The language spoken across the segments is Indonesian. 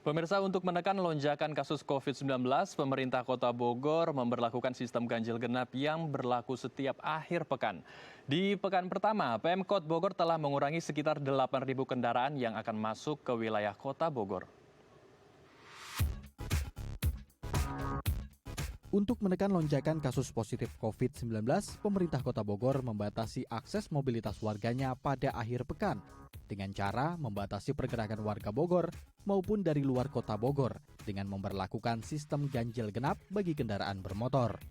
Pemirsa, untuk menekan lonjakan kasus COVID-19, pemerintah Kota Bogor memberlakukan sistem ganjil genap yang berlaku setiap akhir pekan. Di pekan pertama, Pemkot Bogor telah mengurangi sekitar 8.000 kendaraan yang akan masuk ke wilayah Kota Bogor. Untuk menekan lonjakan kasus positif COVID-19, pemerintah Kota Bogor membatasi akses mobilitas warganya pada akhir pekan dengan cara membatasi pergerakan warga Bogor maupun dari luar Kota Bogor dengan memberlakukan sistem ganjil genap bagi kendaraan bermotor.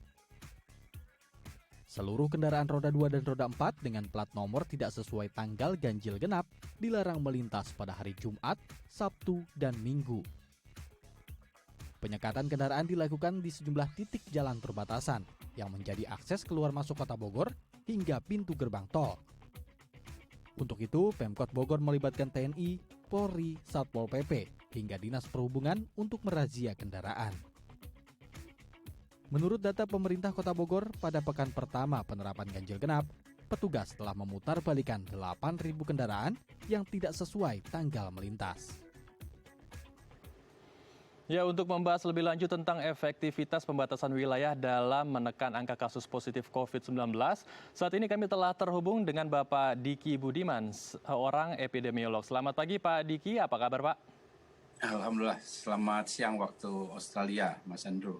Seluruh kendaraan roda 2 dan roda 4 dengan plat nomor tidak sesuai tanggal ganjil genap dilarang melintas pada hari Jumat, Sabtu, dan Minggu. Penyekatan kendaraan dilakukan di sejumlah titik jalan perbatasan yang menjadi akses keluar masuk Kota Bogor hingga pintu gerbang tol. Untuk itu, Pemkot Bogor melibatkan TNI, Polri, Satpol PP, hingga Dinas Perhubungan untuk merazia kendaraan. Menurut data pemerintah Kota Bogor, pada pekan pertama penerapan ganjil genap, petugas telah memutar balikan 8.000 kendaraan yang tidak sesuai tanggal melintas. Ya, untuk membahas lebih lanjut tentang efektivitas pembatasan wilayah dalam menekan angka kasus positif COVID-19, saat ini kami telah terhubung dengan Bapak Diki Budiman, seorang epidemiolog. Selamat pagi Pak Diki, apa kabar Pak? Alhamdulillah, selamat siang waktu Australia, Mas Andrew.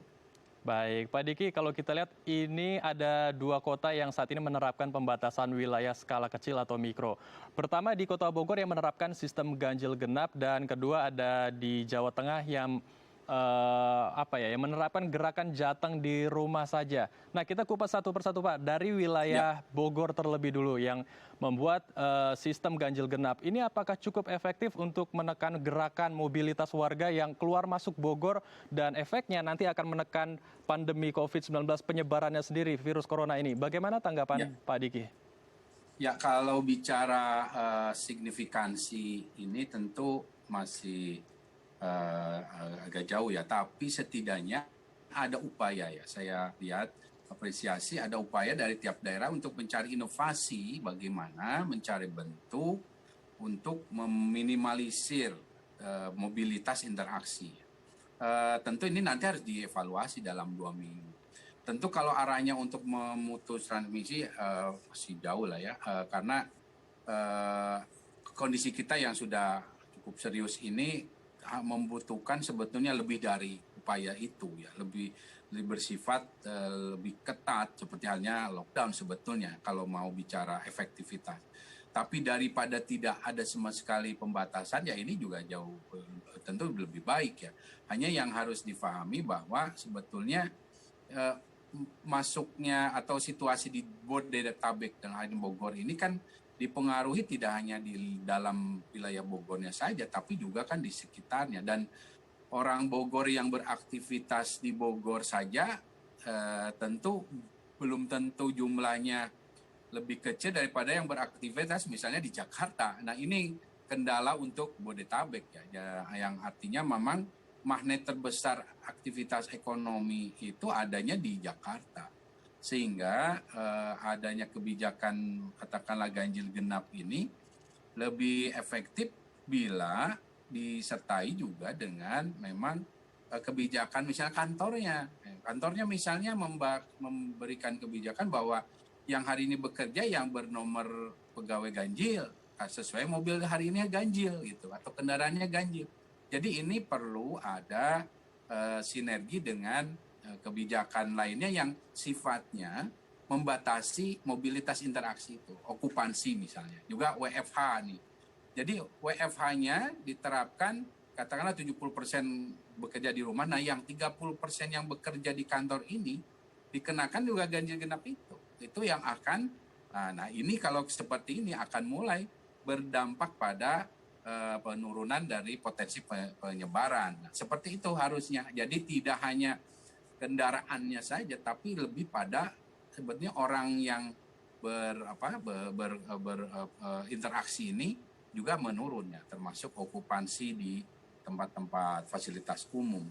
Baik, Pak Diki, kalau kita lihat ini ada dua kota yang saat ini menerapkan pembatasan wilayah skala kecil atau mikro. Pertama di Kota Bogor yang menerapkan sistem ganjil genap, dan kedua ada di Jawa Tengah yang yang menerapkan gerakan jateng di rumah saja. Nah, kita kupas satu persatu Pak, dari wilayah Bogor terlebih dulu yang membuat sistem ganjil genap. Ini apakah cukup efektif untuk menekan gerakan mobilitas warga yang keluar masuk Bogor dan efeknya nanti akan menekan pandemi COVID-19 penyebarannya sendiri, virus corona ini? Bagaimana tanggapan Pak Diki? Ya, kalau bicara signifikansi ini tentu masih agak jauh ya, tapi setidaknya ada upaya ya. Saya lihat apresiasi ada upaya dari tiap daerah untuk mencari inovasi bagaimana mencari bentuk untuk meminimalisir mobilitas interaksi. Tentu ini nanti harus dievaluasi dalam 2 minggu. Tentu kalau arahnya untuk memutus transmisi masih jauh lah ya, karena kondisi kita yang sudah cukup serius ini membutuhkan sebetulnya lebih dari upaya itu ya, lebih bersifat lebih ketat seperti halnya lockdown sebetulnya kalau mau bicara efektivitas. Tapi daripada tidak ada sama sekali pembatasan ya, ini juga jauh tentu lebih baik ya. Hanya yang harus difahami bahwa sebetulnya masuknya atau situasi di Bodetabek dan Bogor ini kan dipengaruhi tidak hanya di dalam wilayah Bogornya saja, tapi juga kan di sekitarnya. Dan orang Bogor yang beraktivitas di Bogor saja tentu belum tentu jumlahnya lebih kecil daripada yang beraktivitas misalnya di Jakarta. Nah, ini kendala untuk Bodetabek ya, yang artinya memang magnet terbesar aktivitas ekonomi itu adanya di Jakarta. Sehingga adanya kebijakan katakanlah ganjil genap ini lebih efektif bila disertai juga dengan memang kebijakan misalnya kantornya misalnya memberikan kebijakan bahwa yang hari ini bekerja yang bernomor pegawai ganjil sesuai mobil hari ini ganjil gitu, atau kendaraannya ganjil. Jadi ini perlu ada sinergi dengan kebijakan lainnya yang sifatnya membatasi mobilitas interaksi itu, okupansi misalnya, juga WFH nih. Jadi WFH-nya diterapkan katakanlah 70% bekerja di rumah, nah yang 30% yang bekerja di kantor ini dikenakan juga ganjil genap itu yang akan, nah ini kalau seperti ini akan mulai berdampak pada penurunan dari potensi penyebaran. Nah, seperti itu harusnya, jadi tidak hanya kendaraannya saja, tapi lebih pada sebetulnya orang yang berinteraksi ini juga menurun ya, termasuk okupansi di tempat-tempat fasilitas umum.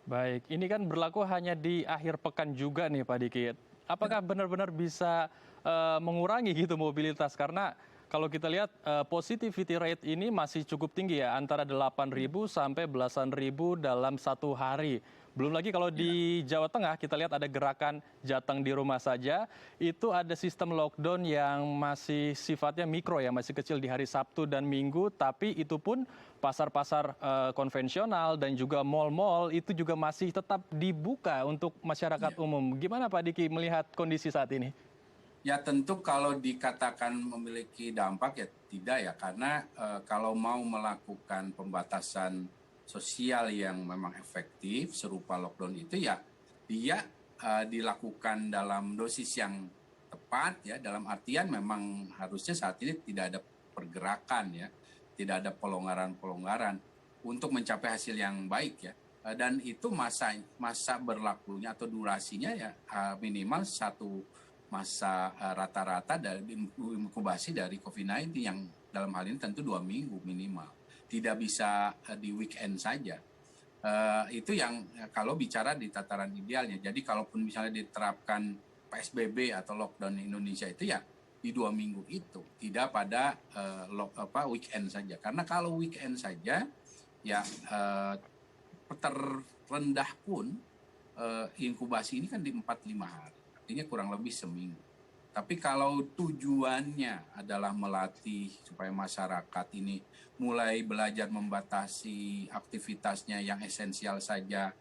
Baik, ini kan berlaku hanya di akhir pekan juga nih Pak Diki. Apakah benar-benar bisa mengurangi gitu mobilitas? Karena Kalau kita lihat positivity rate ini masih cukup tinggi ya, antara 8.000 sampai belasan ribu dalam satu hari. Belum lagi kalau Ya. di Jawa Tengah kita lihat ada gerakan Jateng di rumah saja, itu ada sistem lockdown yang masih sifatnya mikro ya, masih kecil di hari Sabtu dan Minggu, tapi itu pun pasar-pasar konvensional dan juga mal-mal itu juga masih tetap dibuka untuk masyarakat Ya. umum. Gimana Pak Diki melihat kondisi saat ini? Ya tentu kalau dikatakan memiliki dampak ya tidak ya, karena kalau mau melakukan pembatasan sosial yang memang efektif serupa lockdown itu ya dia dilakukan dalam dosis yang tepat ya, dalam artian memang harusnya saat ini tidak ada pergerakan ya, tidak ada pelonggaran-pelonggaran untuk mencapai hasil yang baik ya. Dan itu masa berlakunya atau durasinya ya minimal satu masa rata-rata dari inkubasi dari COVID-19 yang dalam hal ini tentu 2 minggu minimal. Tidak bisa di weekend saja. Itu yang kalau bicara di tataran idealnya. Jadi kalaupun misalnya diterapkan PSBB atau lockdown di Indonesia itu ya di 2 minggu itu, tidak pada weekend saja. Karena kalau weekend saja ya terendah pun inkubasi ini kan di 4-5 hari. Artinya kurang lebih seminggu. Tapi kalau tujuannya adalah melatih supaya masyarakat ini mulai belajar membatasi aktivitasnya yang esensial saja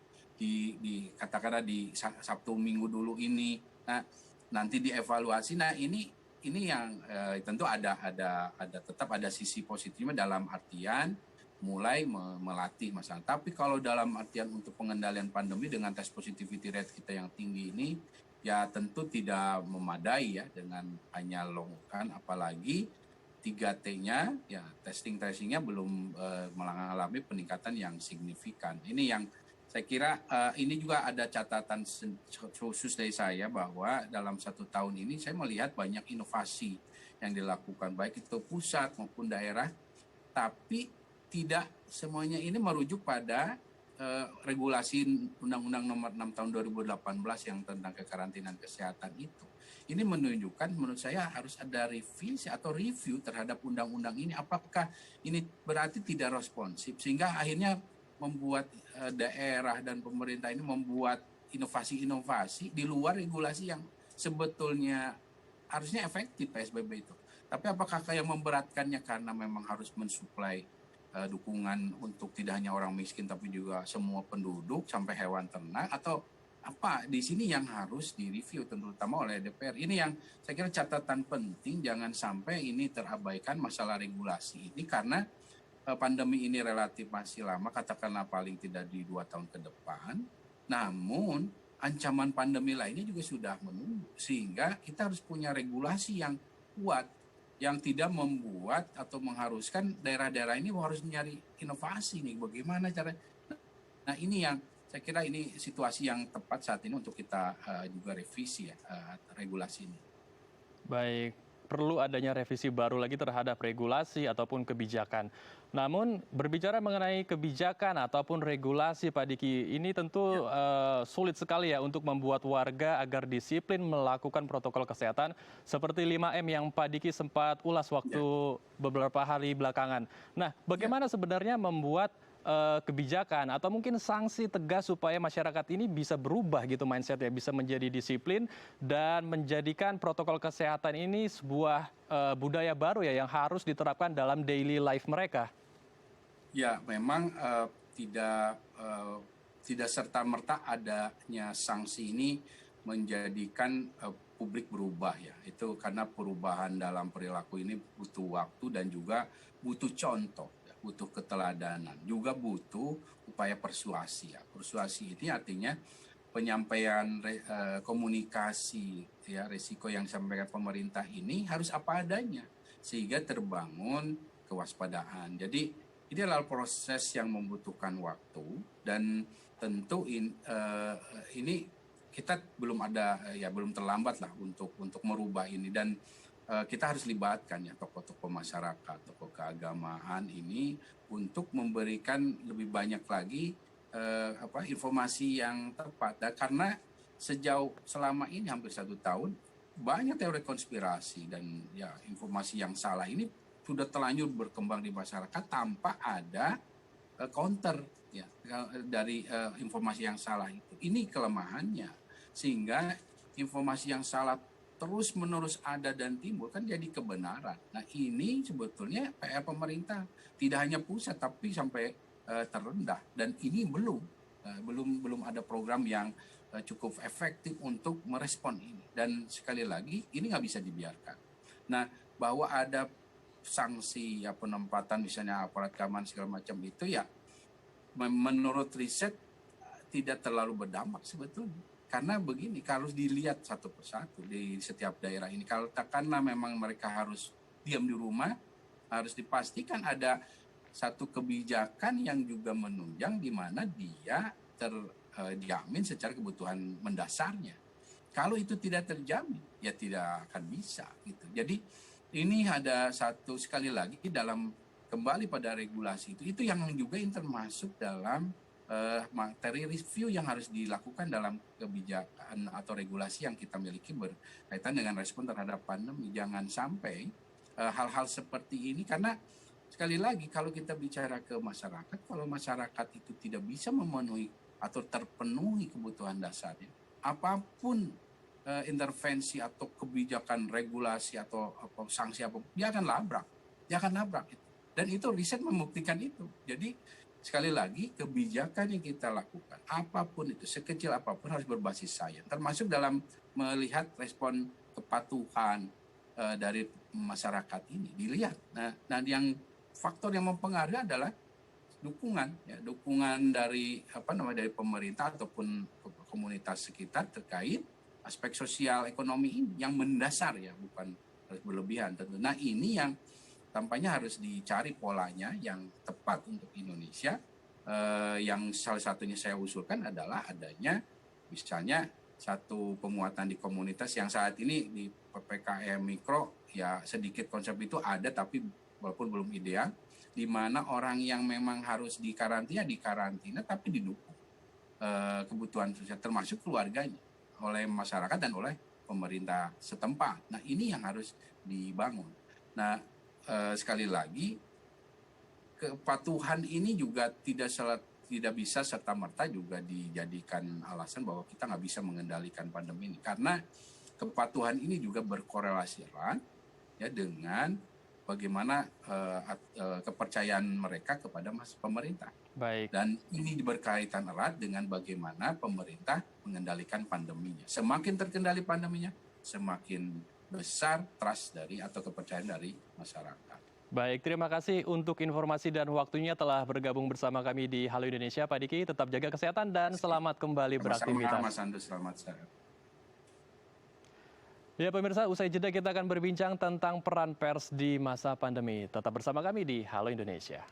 katakanlah di Sabtu Minggu dulu ini, nah nanti dievaluasi. Nah ini yang tentu ada tetap ada sisi positifnya dalam artian mulai melatih masyarakat. Tapi kalau dalam artian untuk pengendalian pandemi dengan tes positivity rate kita yang tinggi ini, ya tentu tidak memadai ya dengan hanya longkan, apalagi 3T-nya ya testingnya belum mengalami peningkatan yang signifikan. Ini yang saya kira ini juga ada catatan khusus dari saya bahwa dalam 1 tahun ini saya melihat banyak inovasi yang dilakukan baik itu pusat maupun daerah, tapi tidak semuanya ini merujuk pada regulasi Undang-Undang Nomor 6 Tahun 2018 yang tentang kekarantinaan kesehatan itu. Ini menunjukkan menurut saya harus ada revisi atau review terhadap undang-undang ini. Apakah ini berarti tidak responsif sehingga akhirnya membuat daerah dan pemerintah ini membuat inovasi-inovasi di luar regulasi yang sebetulnya harusnya efektif PSBB itu. Tapi apakah yang memberatkannya karena memang harus mensuplai dukungan untuk tidak hanya orang miskin tapi juga semua penduduk sampai hewan ternak, atau apa di sini yang harus direview terutama oleh DPR. Ini yang saya kira catatan penting, jangan sampai ini terabaikan masalah regulasi ini karena pandemi ini relatif masih lama, katakanlah paling tidak di 2 tahun ke depan. Namun ancaman pandemi lainnya juga sudah menunggu, sehingga kita harus punya regulasi yang kuat yang tidak membuat atau mengharuskan daerah-daerah ini harus mencari inovasi nih, bagaimana cara. Nah ini yang saya kira ini situasi yang tepat saat ini untuk kita juga revisi ya regulasi ini. Baik, perlu adanya revisi baru lagi terhadap regulasi ataupun kebijakan. Namun berbicara mengenai kebijakan ataupun regulasi Pak Diki, ini tentu sulit sekali ya untuk membuat warga agar disiplin melakukan protokol kesehatan seperti 5M yang Pak Diki sempat ulas waktu beberapa hari belakangan. Nah, bagaimana sebenarnya membuat kebijakan atau mungkin sanksi tegas supaya masyarakat ini bisa berubah gitu mindset ya, bisa menjadi disiplin dan menjadikan protokol kesehatan ini sebuah budaya baru ya yang harus diterapkan dalam daily life mereka. Ya, memang tidak serta-merta adanya sanksi ini menjadikan publik berubah ya. Itu karena perubahan dalam perilaku ini butuh waktu dan juga butuh contoh, ya, butuh keteladanan, juga butuh upaya persuasi ya. Persuasi ini artinya penyampaian komunikasi ya, risiko yang disampaikan pemerintah ini harus apa adanya sehingga terbangun kewaspadaan. Jadi ini adalah proses yang membutuhkan waktu dan tentu ini kita belum terlambat lah untuk merubah ini, dan kita harus libatkan ya tokoh-tokoh masyarakat, tokoh keagamaan ini untuk memberikan lebih banyak lagi informasi yang tepat. Dan karena selama ini hampir 1 tahun banyak teori konspirasi dan ya informasi yang salah ini sudah terlanjur berkembang di masyarakat tanpa ada counter ya dari informasi yang salah itu. Ini kelemahannya, sehingga informasi yang salah terus-menerus ada dan timbul kan jadi kebenaran. Nah ini sebetulnya PR pemerintah, tidak hanya pusat tapi sampai terendah, dan ini belum ada program yang cukup efektif untuk merespon ini. Dan sekali lagi ini nggak bisa dibiarkan. Nah bahwa ada sanksi ya penempatan misalnya aparat keamanan segala macam itu ya menurut riset tidak terlalu berdampak sebetulnya. Karena begini, kalau dilihat satu persatu di setiap daerah ini, kalau katakanlah memang mereka harus diam di rumah, harus dipastikan ada satu kebijakan yang juga menunjang di mana dia terjamin secara kebutuhan mendasarnya. Kalau itu tidak terjamin, ya tidak akan bisa gitu. Jadi ini ada satu, sekali lagi dalam kembali pada regulasi itu yang juga termasuk dalam materi review yang harus dilakukan dalam kebijakan atau regulasi yang kita miliki berkaitan dengan respon terhadap pandemi. Jangan sampai hal-hal seperti ini, karena sekali lagi kalau kita bicara ke masyarakat, kalau masyarakat itu tidak bisa memenuhi atau terpenuhi kebutuhan dasarnya, apapun intervensi atau kebijakan regulasi atau sanksi apapun, dia akan labrak itu. Dan itu riset membuktikan itu. Jadi sekali lagi, kebijakan yang kita lakukan, apapun itu, sekecil apapun harus berbasis sains, termasuk dalam melihat respon kepatuhan dari masyarakat ini dilihat. Nah, yang faktor yang mempengaruhi adalah dukungan dari dari pemerintah ataupun komunitas sekitar terkait aspek sosial ekonomi ini yang mendasar ya, bukan harus berlebihan tentu. Nah, ini yang tampaknya harus dicari polanya yang tepat untuk Indonesia. Yang salah satunya saya usulkan adalah adanya misalnya satu penguatan di komunitas yang saat ini di PPKM Mikro ya sedikit konsep itu ada, tapi walaupun belum ideal, di mana orang yang memang harus dikarantina tapi didukung kebutuhan sosial termasuk keluarganya oleh masyarakat dan oleh pemerintah setempat. Nah ini yang harus dibangun. Nah sekali lagi, kepatuhan ini juga tidak bisa serta-merta juga dijadikan alasan bahwa kita nggak bisa mengendalikan pandemi ini. Karena kepatuhan ini juga berkorelasi erat ya dengan bagaimana kepercayaan mereka kepada pemerintah. Baik. Dan ini berkaitan erat dengan bagaimana pemerintah mengendalikan pandeminya. Semakin terkendali pandeminya, semakin besar trust dari atau kepercayaan dari masyarakat. Baik, terima kasih untuk informasi dan waktunya telah bergabung bersama kami di Halo Indonesia. Pak Diki, tetap jaga kesehatan dan selamat kembali beraktivitas. Sama-sama, Mas Andus, selamat siang. Ya pemirsa, usai jeda kita akan berbincang tentang peran pers di masa pandemi. Tetap bersama kami di Halo Indonesia.